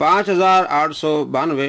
5892।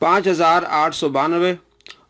5892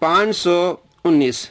519,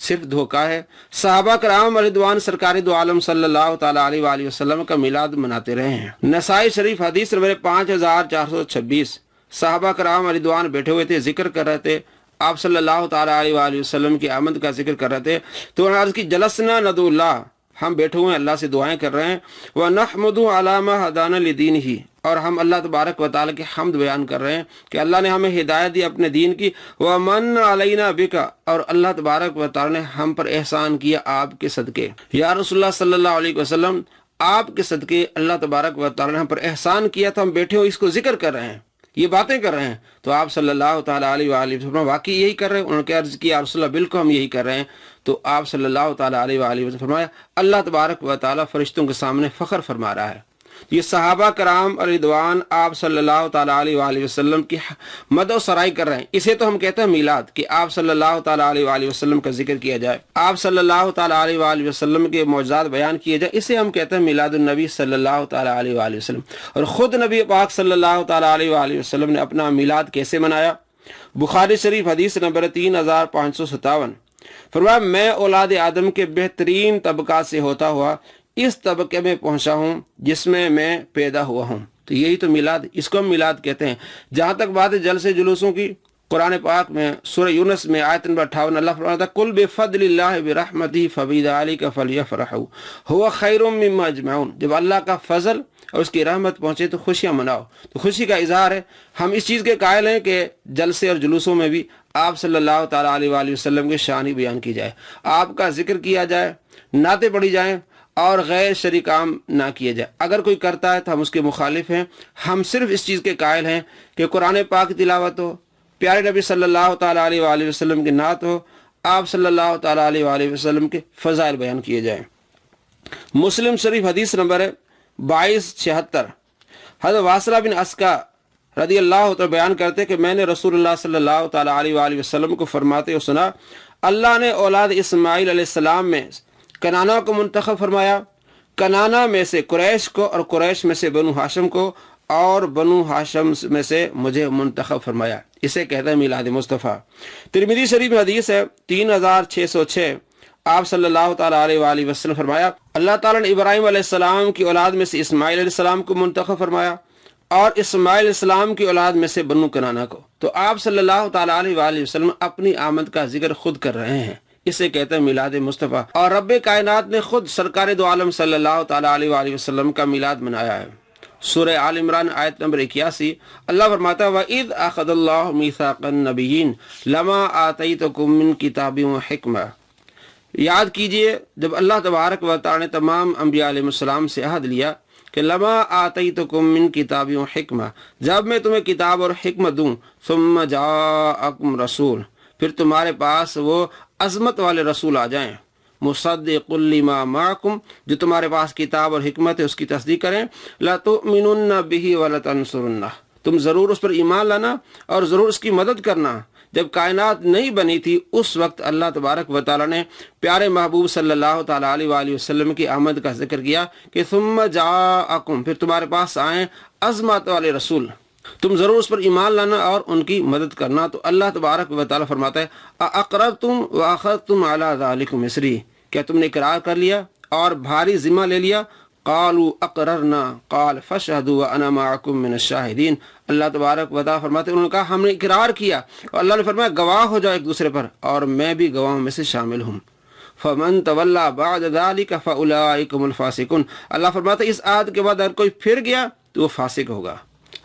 صرف دھوکہ ہے۔ صحابہ کرام رضوان سرکار دو عالم صلی اللہ تعالیٰ علیہ وآلہ وسلم کا میلاد مناتے رہے ہیں۔ نسائی شریف حدیث نمبر 5426، صحابہ کرام رضوان بیٹھے ہوئے تھے، ذکر کر رہے تھے، آپ صلی اللہ تعالیٰ علیہ وآلہ وسلم کی آمد کا ذکر کر رہے تھے، تو انہوں نے عرض کی جلسنا ندعو اللہ، ہم بیٹھے ہوئے ہیں اللہ سے دعائیں کر رہے ہیں، وَنَحْمُدُ عَلَى مَا هَدَانَا لِدِينِهِ، اور ہم اللہ تبارک و تعالیٰ کی حمد بیان کر رہے ہیں کہ اللہ نے ہمیں ہدایت دی اپنے دین کی، وَمَنَّ عَلَيْنَا بِكَ، اور اللہ تبارک و تعالیٰ نے ہم پر احسان کیا آپ کے صدقے۔ یا رسول اللہ صلی اللہ علیہ وسلم، آپ کے صدقے اللہ تبارک و تعالیٰ نے ہم پر احسان کیا، تو ہم بیٹھے ہوئے اس کو ذکر کر رہے ہیں، یہ باتیں کر رہے ہیں، تو آپ صلی اللہ تعالیٰ علیہ وآلہ وسلم واقعی یہی کر رہے ہیں؟ انہوں نے عرض کیا یا رسول اللہ بالکل ہم یہی کر رہے ہیں۔ تو آپ صلی اللہ تعالیٰ علیہ وآلہ وسلم فرمایا اللہ تبارک و تعالیٰ فرشتوں کے سامنے فخر فرما رہا ہے۔ یہ صحابہ کرام رضوان آپ صلی اللہ تعالیٰ علیہ وآلہ وسلم کی مد و سرائی کر رہے ہیں، اسے تو ہم کہتے ہیں میلاد، کہ آپ صلی اللہ تعالیٰ علیہ وآلہ وسلم کا ذکر کیا جائے، آپ صلی اللہ تعالیٰ علیہ وآلہ وسلم کے معجزات بیان کیے جائے، اسے ہم کہتے ہیں میلاد النبی صلی اللہ تعالیٰ علیہ وآلہ وسلم۔ اور خود نبی پاک صلی اللہ تعالیٰ علیہ وآلہ وسلم نے اپنا میلاد کیسے منایا؟ بخاری شریف حدیث نمبر 3557، فرمایا میں اولاد آدم کے بہترین طبقات سے ہوتا ہوا اس طبقے میں پہنچا ہوں جس میں پیدا ہوا ہوں۔ تو یہی تو میلاد، اس کو ہم میلاد کہتے ہیں۔ جہاں تک بات ہے جلسے جلوسوں کی، قرآن پاک میں سورہ یونس میں آیت نمبر 58 اللہ فرماتا ہے قل بفضل اللہ برحمتہ فبذلک فلیفرحوا ھو خیر مما یجمعون، جب اللہ کا فضل اور اس کی رحمت پہنچے تو خوشیاں مناؤ۔ تو خوشی کا اظہار ہے، ہم اس چیز کے قائل ہیں کہ جلسے اور جلوسوں میں بھی آپ صلی اللہ تعالیٰ علیہ وآلہ وسلم کی شان ہی بیان کی جائے، آپ کا ذکر کیا جائے، نعتیں پڑھی جائیں، اور غیر شرعی کام نہ کیے جائے۔ اگر کوئی کرتا ہے تو ہم اس کے مخالف ہیں۔ ہم صرف اس چیز کے قائل ہیں کہ قرآن پاک کی تلاوت ہو، پیارے نبی صلی اللہ تعالیٰ علیہ وآلہ وسلم کی نعت ہو، آپ صلی اللہ تعالیٰ علیہ وآلہ وسلم کے فضائل بیان کیے جائیں۔ مسلم شریف حدیث نمبر 2276، حضرت واصلہ بن اسقع رضی اللہ تعالیٰ بیان کرتے کہ میں نے رسول اللہ صلی اللہ تعالیٰ علیہ وآلہ وسلم کو فرماتے ہوئے سنا، اللہ نے اولاد اسماعیل علیہ السلام میں کنانہ کو منتخب فرمایا، کنانہ میں سے قریش کو، اور قریش میں سے بنو ہاشم کو، اور بنو ہاشم میں سے مجھے منتخب فرمایا۔ اسے کہتا ہے میلاد مصطفیٰ۔ ترمذی شریف میں حدیث ہے 3606، آپ صلی اللہ تعالیٰ علیہ وآلہ وسلم فرمایا اللہ تعالیٰ نے ابراہیم علیہ السلام کی اولاد میں سے اسماعیل علیہ السلام کو منتخب فرمایا، اور اسماعیل علیہ السلام کی اولاد میں سے بنو کنانہ کو۔ تو آپ صلی اللہ تعالیٰ علیہ وآلہ وسلم اپنی آمد کا ذکر خود کر رہے ہیں، اسے کہتے ہیں میلاد مصطفیٰ۔ اور رب کائنات نے خود سرکار دو عالم صلی اللہ تعالیٰ علیہ وآلہ وسلم کا میلاد منایا ہے۔ سورہ آل عمران آیت نمبر 81 اللہ فرماتا ہے وَإِذْ أَخَذَ اللَّهُ مِيثَاقَ النَّبِيِّينَ لَمَا آتَيْتُكُم مِّن كِتَابٍ وَحِكْمَةٍ، یاد کیجئے جب اللہ تبارک و تعالی نے تمام انبیاء علیہ السلام سے عہد لیا کہ لما آتیتکم من کتاب و حکمہ، جب میں تمہیں کتاب اور حکمت دوں، ثم جاءکم رسول، پھر تمہارے پاس وہ عظمت والے رسول آ جائیں، مصدق لما معکم، جو تمہارے پاس کتاب اور حکمت ہے اس کی تصدیق کریں، لتؤمنن بہ ولتنصرنہ، تم ضرور اس پر ایمان لانا اور ضرور اس کی مدد کرنا۔ جب کائنات نہیں بنی تھی اس وقت اللہ تبارک و تعالیٰ نے پیارے محبوب صلی اللہ تعالیٰ علیہ وآلہ وسلم کی آمد کا ذکر کیا کہ ثم جاءکم، پھر تمہارے پاس آئیں عظمت والے رسول، تم ضرور اس پر ایمان لانا اور ان کی مدد کرنا۔ تو اللہ تبارک و تعالیٰ فرماتا ہے اَأَقْرَرْتُمْ وَأَخَذْتُمْ عَلَىٰ ذَلِكُمْ إِصْرِي، کیا تم نے اقرار کر لیا اور بھاری ذمہ لے لیا؟ قالوا اقررنا قال فاشهدوا وانا معكم من الشاهدين، اللہ تبارک و تعالیٰ فرماتے ہیں انہوں نے کہا ہم نے اقرار کیا، اور اللہ نے فرمایا گواہ ہو جاؤ ایک دوسرے پر، اور میں بھی گواہوں میں سے شامل ہوں۔ فمن تولى بعد ذلك فاولئك هم الفاسقون، اللہ فرماتے ہیں اس عہد کے بعد اگر کوئی پھر گیا تو وہ فاسق ہوگا۔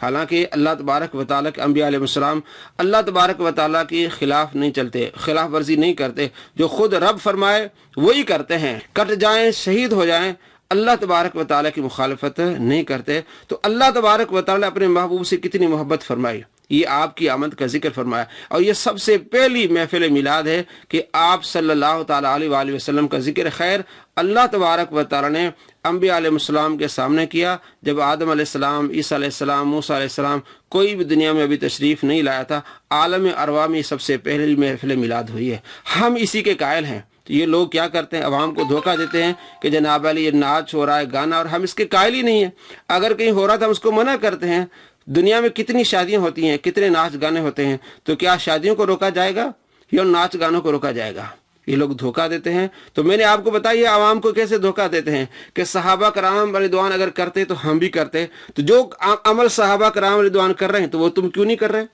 حالانکہ اللہ تبارک و تعالیٰ کے انبیاء علیہ السلام اللہ تبارک و تعالیٰ کے خلاف نہیں چلتے، خلاف ورزی نہیں کرتے، جو خود رب فرمائے وہی کرتے ہیں، کٹ جائیں شہید ہو جائیں، اللہ تبارک و تعالیٰ کی مخالفت نہیں کرتے۔ تو اللہ تبارک و تعالیٰ نے اپنے محبوب سے کتنی محبت فرمائی، یہ آپ کی آمد کا ذکر فرمایا، اور یہ سب سے پہلی محفل میلاد ہے کہ آپ صلی اللہ تعالیٰ علیہ وآلہ وسلم کا ذکر خیر اللہ تبارک و تعالیٰ نے انبیاء علیہ السلام کے سامنے کیا، جب آدم علیہ السلام، عیسیٰ علیہ السلام، موسیٰ علیہ السلام کوئی بھی دنیا میں ابھی تشریف نہیں لایا تھا، عالم ارواح میں سب سے پہلی محفل میلاد ہوئی ہے، ہم اسی کے قائل ہیں۔ تو یہ لوگ کیا کرتے ہیں، عوام کو دھوکہ دیتے ہیں کہ جناب علی یہ ناچ ہو رہا ہے، گانا، اور ہم اس کے قائل ہی نہیں ہیں۔ اگر کہیں ہو رہا تھا ہم اس کو منع کرتے ہیں۔ دنیا میں کتنی شادیاں ہوتی ہیں، کتنے ناچ گانے ہوتے ہیں، تو کیا شادیوں کو روکا جائے گا یا ناچ گانوں کو روکا جائے گا؟ یہ لوگ دھوکہ دیتے ہیں۔ تو میں نے آپ کو بتایا عوام کو کیسے دھوکہ دیتے ہیں کہ صحابہ کرام رضوان اگر کرتے تو ہم بھی کرتے، تو جو عمل صحابہ کرام رضوان کر رہے ہیں تو وہ تم کیوں نہیں کر رہے؟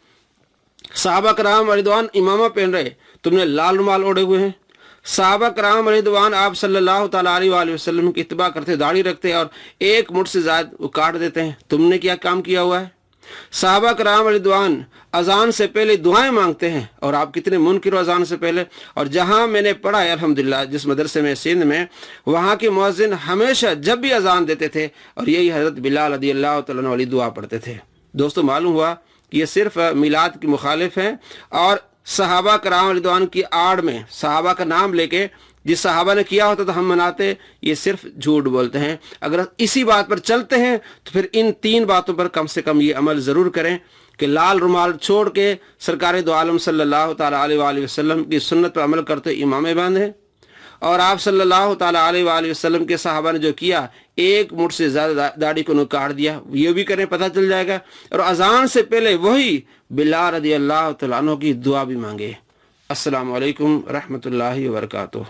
صحابہ کرام رضوان امامہ پہن رہے، تم نے لال رومال اوڑے ہوئے ہیں۔ صحابہ کرام رضوان آپ صلی اللہ تعالیٰ علیہ وآلہ وسلم کی اتباع کرتے، داڑھی رکھتے اور ایک مٹھ سے زائد وہ کاٹ دیتے ہیں، تم نے کیا کام کیا ہوا ہے؟ صحابہ کرام رضوان اذان سے پہلے دعائیں مانگتے ہیں اور آپ کتنے منکر ہو اذان سے پہلے۔ اور جہاں میں نے پڑھا ہے الحمدللہ، جس مدرسے میں سندھ میں، وہاں کے مؤذن ہمیشہ جب بھی اذان دیتے تھے اور یہی حضرت بلال رضی اللہ تعالیٰ عنہ والی دعا پڑھتے تھے۔ دوستو معلوم ہوا کہ یہ صرف میلاد کی مخالف ہیں اور صحابہ کرام رضوان کی آڑ میں صحابہ کا نام لے کے جس صحابہ نے کیا ہوتا تو ہم مناتے، یہ صرف جھوٹ بولتے ہیں۔ اگر اسی بات پر چلتے ہیں تو پھر ان 3 باتوں پر کم سے کم یہ عمل ضرور کریں کہ لال رومال چھوڑ کے سرکار دو عالم صلی اللہ تعالیٰ علیہ وآلہ وسلم کی سنت پر عمل کرتے امامے باندھیں، اور آپ صلی اللہ تعالیٰ علیہ وآلہ وسلم کے صحابہ نے جو کیا، ایک مٹھ سے زیادہ داڑھی کو کاٹ دیا، یہ بھی کریں، پتہ چل جائے گا۔ اور اذان سے پہلے وہی بلال رضی اللہ تعالیٰ عنہ کی دعا بھی مانگے۔ السلام علیکم رحمۃ اللہ وبرکاتہ۔